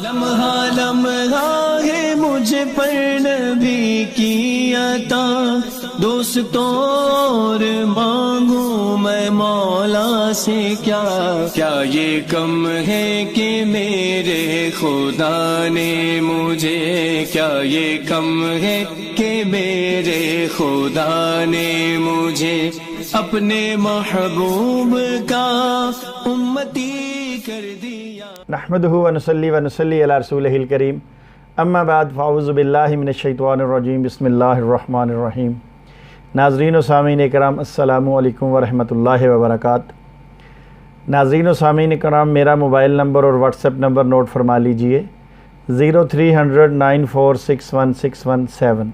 لمحہ لمحہ ہے مجھ پر نبی کی عطا، دوستوں اور مانگوں میں مولا سے کیا، کیا یہ کم ہے کہ میرے خدا نے مجھے، کیا یہ کم ہے کہ میرے خدا نے مجھے اپنے محبوب کا امتی کر دیا۔ نحمدہ ونصلی ونصلی علی رسولہ الکریم، اما بعد فاعوذ باللہ من الشیطان الرجیم، بسم اللہ الرحمن الرحیم۔ ناظرین و سامعین کرام، السلام علیکم ورحمۃ اللہ وبرکاتہ۔ ناظرین و سامعین کرام، میرا موبائل نمبر اور واٹس ایپ نمبر نوٹ فرما لیجئے، 0300 9461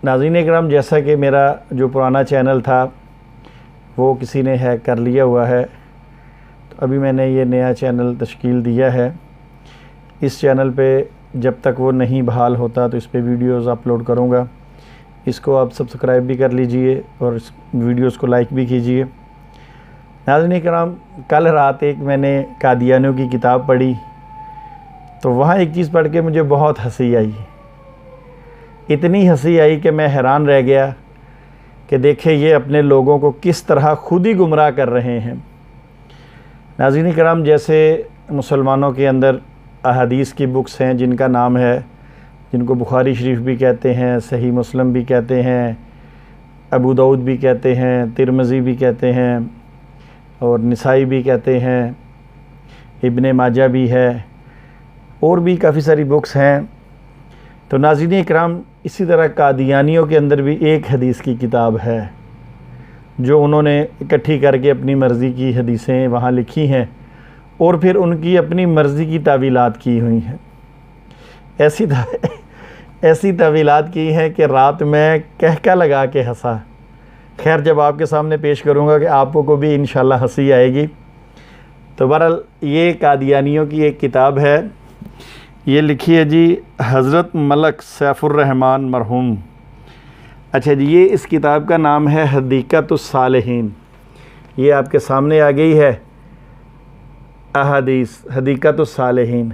ناظرین کرام، جیسا کہ میرا جو پرانا چینل تھا وہ کسی نے ہیک کر لیا ہوا ہے، تو ابھی میں نے یہ نیا چینل تشکیل دیا ہے۔ اس چینل پہ جب تک وہ نہیں بحال ہوتا تو اس پہ ویڈیوز اپلوڈ کروں گا، اس کو آپ سبسکرائب بھی کر لیجئے اور اس ویڈیوز کو لائک بھی کیجئے۔ ناظرین کرام، کل رات ایک میں نے قادیانیوں کی کتاب پڑھی، تو وہاں ایک چیز پڑھ کے مجھے بہت ہنسی آئی، اتنی ہنسی آئی کہ میں حیران رہ گیا کہ دیکھیں یہ اپنے لوگوں کو کس طرح خود ہی گمراہ کر رہے ہیں۔ ناظرین کرام، جیسے مسلمانوں کے اندر احادیث کی بکس ہیں جن کا نام ہے، جن کو بخاری شریف بھی کہتے ہیں، صحیح مسلم بھی کہتے ہیں، ابو داؤد بھی کہتے ہیں، ترمذی بھی کہتے ہیں، اور نسائی بھی کہتے ہیں، ابن ماجہ بھی ہے، اور بھی کافی ساری بکس ہیں۔ تو ناظرین کرام، اسی طرح قادیانیوں کے اندر بھی ایک حدیث کی کتاب ہے جو انہوں نے اکٹھی کر کے اپنی مرضی کی حدیثیں وہاں لکھی ہیں، اور پھر ان کی اپنی مرضی کی تعویلات کی ہوئی ہیں۔ ایسی تعویلات کی ہیں کہ رات میں کہکا لگا کے ہنسا۔ خیر، جب آپ کے سامنے پیش کروں گا کہ آپ کو بھی انشاءاللہ ہنسی آئے گی۔ تو بہرحال یہ قادیانیوں کی ایک کتاب ہے، یہ لکھی ہے جی حضرت ملک سیف الرحمن مرحوم۔ اچھا جی، یہ اس کتاب کا نام ہے حدیقۃ الصالحین، یہ آپ کے سامنے آ گئی ہے احادیث حدیقۃ الصالحین۔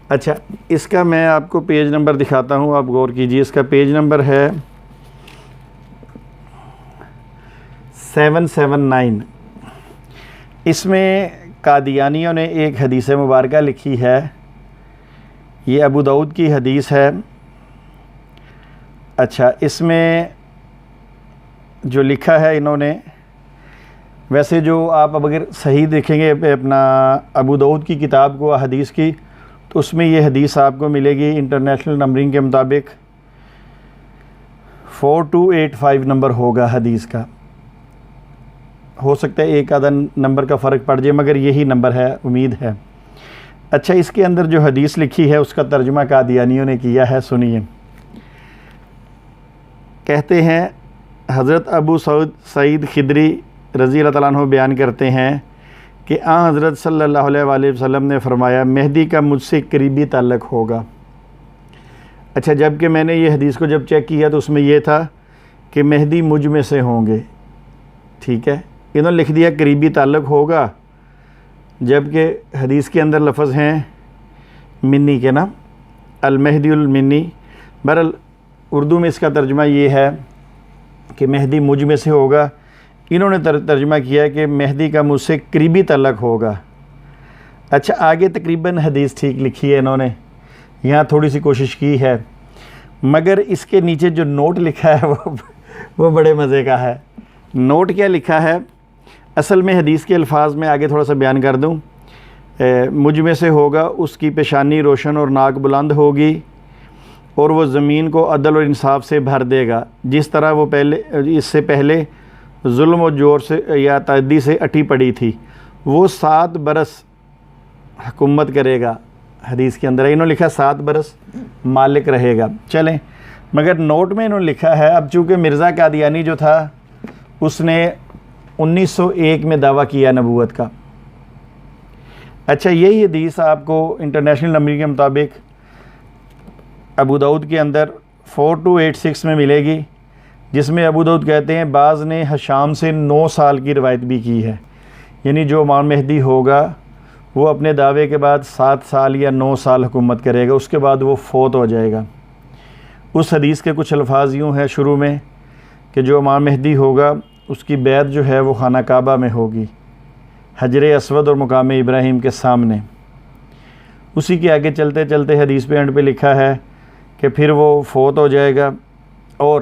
اچھا، اس کا میں آپ کو پیج نمبر دکھاتا ہوں، آپ غور کیجئے، اس کا پیج نمبر ہے 779۔ اس میں قادیانیوں نے ایک حدیث مبارکہ لکھی ہے، یہ ابو داؤد کی حدیث ہے۔ اچھا، اس میں جو لکھا ہے انہوں نے، ویسے جو آپ اب اگر صحیح دیکھیں گے اپنا ابو داؤد کی کتاب کو حدیث کی، تو اس میں یہ حدیث آپ کو ملے گی انٹرنیشنل نمبرنگ کے مطابق 4285 نمبر ہوگا حدیث کا۔ ہو سکتا ہے ایک آدھا نمبر کا فرق پڑ جائے، مگر یہی نمبر ہے، امید ہے۔ اچھا، اس کے اندر جو حدیث لکھی ہے اس کا ترجمہ قادیانیوں نے کیا ہے، سنیے۔ کہتے ہیں حضرت ابو سعید خدری رضی اللہ تعالیٰ عنہ بیان کرتے ہیں کہ آن حضرت صلی اللہ علیہ وآلہ وسلم نے فرمایا، مہدی کا مجھ سے قریبی تعلق ہوگا۔ اچھا، جب کہ میں نے یہ حدیث کو جب چیک کیا تو اس میں یہ تھا کہ مہدی مجھ میں سے ہوں گے، ٹھیک ہے، انہوں نے لکھ دیا قریبی تعلق ہوگا، جبکہ حدیث کے اندر لفظ ہیں منی کے، نا المہدی المنی۔ بہرحال اردو میں اس کا ترجمہ یہ ہے کہ مہدی مجھ میں سے ہوگا، انہوں نے ترجمہ کیا ہے کہ مہدی کا مجھ سے قریبی تعلق ہوگا۔ اچھا، آگے تقریباً حدیث ٹھیک لکھی ہے انہوں نے، یہاں تھوڑی سی کوشش کی ہے، مگر اس کے نیچے جو نوٹ لکھا ہے وہ بڑے مزے کا ہے۔ نوٹ کیا لکھا ہے؟ اصل میں حدیث کے الفاظ میں آگے تھوڑا سا بیان کر دوں۔ مجھ میں سے ہوگا، اس کی پیشانی روشن اور ناک بلند ہوگی، اور وہ زمین کو عدل اور انصاف سے بھر دے گا، جس طرح وہ اس سے پہلے ظلم و جور سے یا تعدی سے اٹی پڑی تھی۔ وہ 7 برس حکومت کرے گا، حدیث کے اندر انہوں نے لکھا 7 برس مالک رہے گا۔ چلیں، مگر نوٹ میں انہوں نے لکھا ہے، اب چونکہ مرزا قادیانی جو تھا اس نے 1901 میں دعویٰ کیا نبوت کا۔ اچھا، یہی حدیث آپ کو انٹرنیشنل نمبر کے مطابق ابو داؤد کے اندر 4286 میں ملے گی، جس میں ابو داؤد کہتے ہیں بعض نے حشام سے 9 سال کی روایت بھی کی ہے، یعنی جو امام مہدی ہوگا وہ اپنے دعوے کے بعد 7 سال یا 9 سال حکومت کرے گا، اس کے بعد وہ فوت ہو جائے گا۔ اس حدیث کے کچھ الفاظ یوں ہیں شروع میں کہ جو امام مہدی ہوگا اس کی بیعت جو ہے وہ خانہ کعبہ میں ہوگی، حجر اسود اور مقام ابراہیم کے سامنے۔ اسی کے آگے چلتے چلتے حدیث پہ اینڈ پہ لکھا ہے کہ پھر وہ فوت ہو جائے گا اور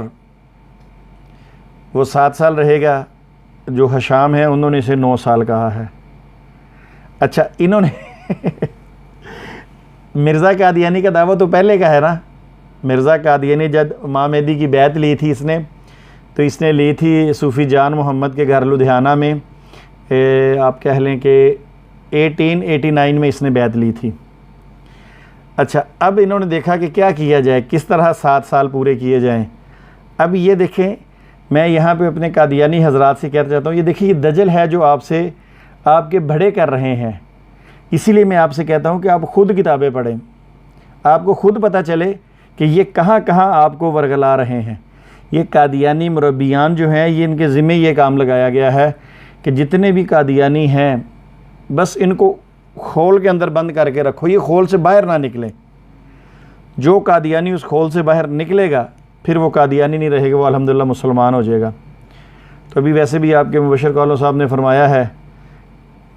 وہ 7 سال رہے گا۔ جو حشام ہیں انہوں نے اسے 9 سال کہا ہے۔ اچھا، انہوں نے مرزا قادیانی کا دعویٰ تو پہلے کا ہے نا۔ مرزا قادیانی جب امام مہدی کی بیعت لی تھی تو اس نے لی تھی صوفی جان محمد کے گھر لدھیانہ میں، آپ کہہ لیں کہ 1889 میں اس نے بیعت لی تھی۔ اچھا، اب انہوں نے دیکھا کہ کیا کیا جائے، کس طرح 7 سال پورے کیے جائیں۔ اب یہ دیکھیں، میں یہاں پہ اپنے قادیانی حضرات سے کہنا چاہتا ہوں، یہ دیکھیں، یہ دجل ہے جو آپ کے بڑے کر رہے ہیں۔ اسی لیے میں آپ سے کہتا ہوں کہ آپ خود کتابیں پڑھیں، آپ کو خود پتہ چلے کہ یہ کہاں کہاں آپ کو ورگلا رہے ہیں۔ یہ قادیانی مربیان جو ہیں، یہ ان کے ذمہ یہ کام لگایا گیا ہے کہ جتنے بھی قادیانی ہیں بس ان کو خول کے اندر بند کر کے رکھو، یہ خول سے باہر نہ نکلیں۔ جو قادیانی اس خول سے باہر نکلے گا پھر وہ قادیانی نہیں رہے گا، وہ الحمدللہ مسلمان ہو جائے گا۔ تو ابھی ویسے بھی آپ کے مبشر کالوں صاحب نے فرمایا ہے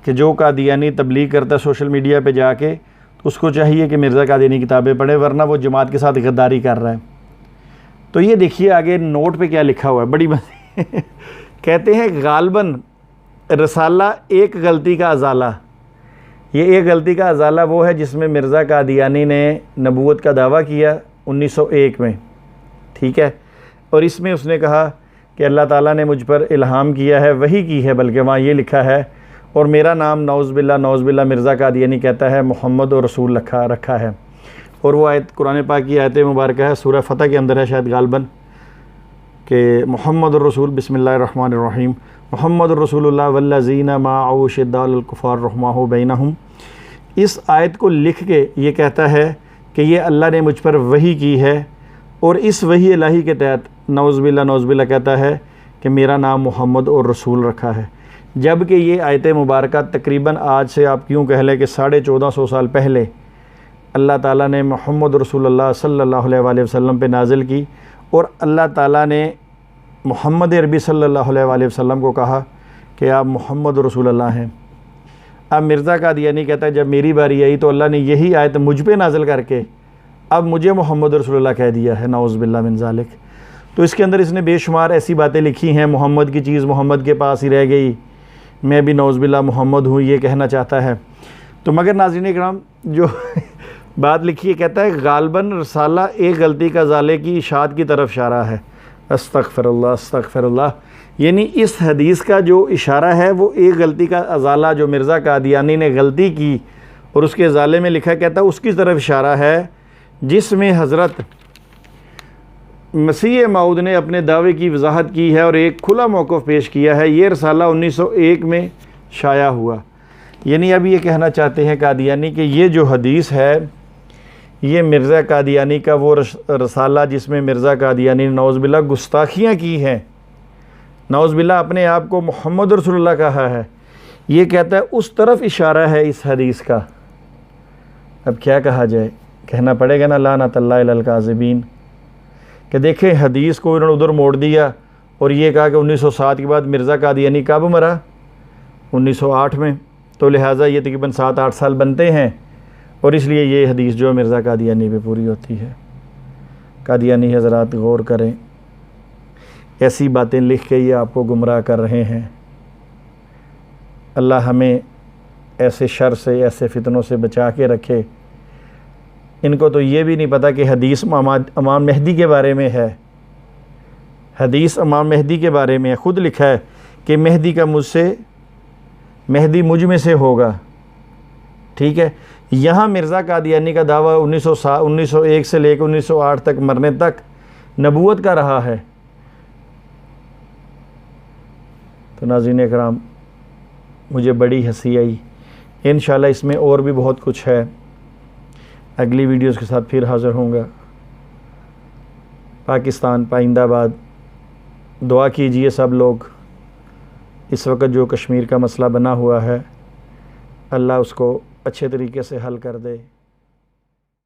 کہ جو قادیانی تبلیغ کرتا ہے سوشل میڈیا پہ جا کے، تو اس کو چاہیے کہ مرزا قادیانی کتابیں پڑھے، ورنہ وہ جماعت کے ساتھ غداری کر رہا ہے۔ تو یہ دیکھیے آگے نوٹ پہ کیا لکھا ہوا ہے، بڑی کہتے ہیں غالباً رسالہ ایک غلطی کا ازالہ۔ یہ ایک غلطی کا ازالہ وہ ہے جس میں مرزا قادیانی نے نبوت کا دعویٰ کیا 1901 میں، ٹھیک ہے، اور اس میں اس نے کہا کہ اللہ تعالیٰ نے مجھ پر الہام کیا ہے، وحی کی ہے، بلکہ وہاں یہ لکھا ہے، اور میرا نام نعوذ باللہ مرزا قادیانی کہتا ہے، محمد اور رسول رکھا ہے۔ اور وہ آیت قرآن پاک کی آیت مبارکہ ہے، سورہ فتح کے اندر ہے شاید غالباً، کہ محمد الرسول بسم اللہ الرحمن الرحیم محمد الرسول اللہ والذین معہ شداء علی الکفار رحماء بینہم۔ اس آیت کو لکھ کے یہ کہتا ہے کہ یہ اللہ نے مجھ پر وحی کی ہے، اور اس وحی الہی کے تحت نعوذ باللہ کہتا ہے کہ میرا نام محمد اور رسول رکھا ہے، جبکہ یہ آیت مبارکہ تقریباً آج سے آپ کیوں کہہ لیں کہ 1450 سال پہلے اللہ تعالیٰ نے محمد رسول اللہ صلی اللہ علیہ وآلہ وسلم پہ نازل کی، اور اللہ تعالیٰ نے محمد عربی صلی اللہ علیہ وآلہ وسلم کو کہا کہ آپ محمد رسول اللہ ہیں۔ اب مرزا قادیانی کہتا ہے جب میری باری آئی تو اللہ نے یہی آیت مجھ پہ نازل کر کے اب مجھے محمد رسول اللہ کہہ دیا ہے، نعوذ باللہ من ذالک۔ تو اس کے اندر اس نے بے شمار ایسی باتیں لکھی ہیں، محمد کی چیز محمد کے پاس ہی رہ گئی، میں بھی نعوذ باللہ محمد ہوں، یہ کہنا چاہتا ہے۔ تو مگر ناظرین اکرام، جو بات لکھی ہے، کہتا ہے غالباً رسالہ ایک غلطی کا ازالے کی اشاعت کی طرف اشارہ ہے۔ استغفر اللہ، یعنی اس حدیث کا جو اشارہ ہے وہ ایک غلطی کا ازالہ جو مرزا قادیانی نے غلطی کی اور اس کے ازالے میں لکھا، کہتا ہے اس کی طرف اشارہ ہے جس میں حضرت مسیح موعود نے اپنے دعوے کی وضاحت کی ہے اور ایک کھلا موقف پیش کیا ہے۔ یہ رسالہ 1901 میں شائع ہوا۔ یعنی اب یہ کہنا چاہتے ہیں قادیانی کہ یہ جو حدیث ہے یہ مرزا قادیانی کا وہ رسالہ جس میں مرزا قادیانی نے نعوذ باللہ گستاخیاں کی ہیں، نعوذ باللہ اپنے آپ کو محمد رسول اللہ کہا ہے، یہ کہتا ہے اس طرف اشارہ ہے اس حدیث کا۔ اب کیا کہا جائے، کہنا پڑے گا نا لعنت اللہ علی الکاذبین، کہ دیکھیں حدیث کو انہوں نے ادھر موڑ دیا اور یہ کہا کہ 1907 کے بعد مرزا قادیانی کب مرا؟ 1908 میں، تو لہٰذا یہ تقریباً 7-8 سال بنتے ہیں، اور اس لیے یہ حدیث جو مرزا قادیانی پہ پوری ہوتی ہے۔ قادیانی حضرات غور کریں، ایسی باتیں لکھ کے یہ آپ کو گمراہ کر رہے ہیں۔ اللہ ہمیں ایسے شر سے، ایسے فتنوں سے بچا کے رکھے۔ ان کو تو یہ بھی نہیں پتہ کہ حدیث امام مہدی کے بارے میں ہے، حدیث امام مہدی کے بارے میں ہے، خود لکھا ہے کہ مہدی مجھ میں سے ہوگا، ٹھیک ہے۔ یہاں مرزا قادیانی کا دعویٰ 1901 سے لے کے 1908 تک مرنے تک نبوت کا رہا ہے۔ تو ناظرین اکرام، مجھے بڑی ہنسی آئی، انشاءاللہ اس میں اور بھی بہت کچھ ہے، اگلی ویڈیوز کے ساتھ پھر حاضر ہوں گا۔ پاکستان پائندہ باد، دعا کیجئے سب لوگ۔ اس وقت جو کشمیر کا مسئلہ بنا ہوا ہے، اللہ اس کو اچھے طریقے سے حل کر دے.